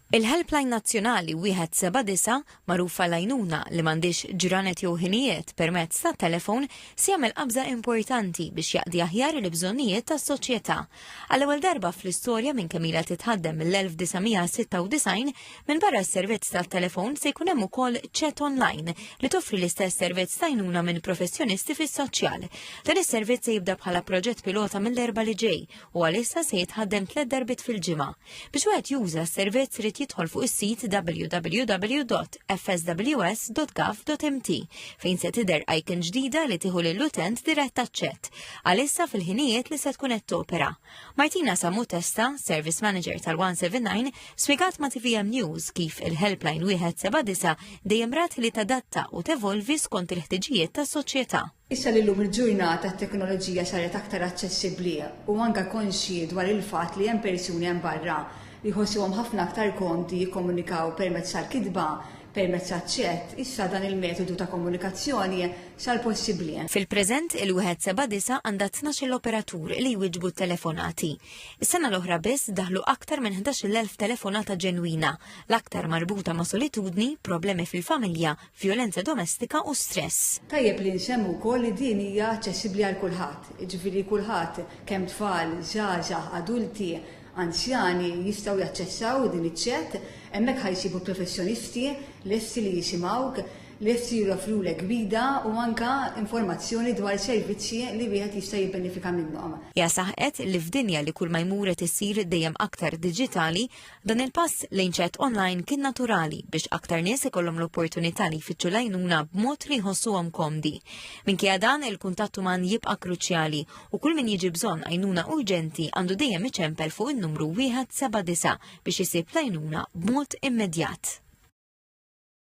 Il-Helpline Nazzjonali 179 magħrufa l-għajnuna li m'għandix ġranet jew ħinijiet permezz ta' telefon si jagħmel qabża importanti biex jaqdi aħjar il-bżonnijiet tas-soċjetà. Għall-ewwel darba fl-istorja minn kemm ilha titħaddem mill-1996 minn barra s-servizz tat-telefon se jkun hemm ukoll chat online li toffri l-istess servizz ta' għajnuna minn professjonisti fis-soċjal. Dan is-servizz se jibda bħala proġett pilota mill-erba' li ġej u għalissa se jitħaddem 3 darbit fil-ġimgħa. Biex wieħed juża s-servizz jidħol fuq is-sit www.fsws.gov.mt fejn se tidher icon ġdida li tieħu lill-utent dirett taċ-chat. Għalissa fil-ħinijiet li se tkun qed topera. Martina Samutesta, Service Manager tal-179, spjegat ma' TVM News kif il-Helpline 179 dejjem rat li tadatta u tevolvi skont il-ħtiġijiet tas-soċjetà. Issa li llum il-ġurnata t-teknoloġija saret aktar aċċessibbli u anke konxji dwar il-fatt li hemm persuni hemm barra li jħossuhom ħafna aktar konti jikkomunikaw permezz tal-kidba, permezz tal-chat, issa dan il-metodu ta' komunikazzjoni sar possibbli. Fil-preżent il-179 għandha 12 operatur li jwiġbu t-telefonati. Is-sena l-oħra biss daħlu aktar minn 11,000 telefonata ġenwina, l-aktar marbuta ma' solitudni, problemi fil-familja, violenza domestika u stress. Tajjeb li nsemmu wkoll li din hija aċċessibbli għal kulħadd, jiġifieri kulħadd kemm tfal, żgħażagħ, adulti, anzjani jistgħu jaċċessaw din iċ-chat, hemmhekk ħajsibu professjonisti lesti li jisimgħuk, lesti jirofrulek gwida u anke informazzjoni dwar servizzi li wieħed jista' jibbenefika minnhom. Ja saħqet li f'dinja li kull ma jmur qed issir dejjem aktar diġitali, dan il-pass lejn chat online kien naturali biex aktar nies ikollhom l-opportunità li jfittxu l-għajnuna b'mod li jħossuhom komdi. Minkejja dan il-kuntatt uman jibqa' kruċjali u kull min jiġi bżonn għajnuna urġenti għandu dejjem iċempel fuq in-numru 179 biex isib l-għajnuna b'mod immedjat.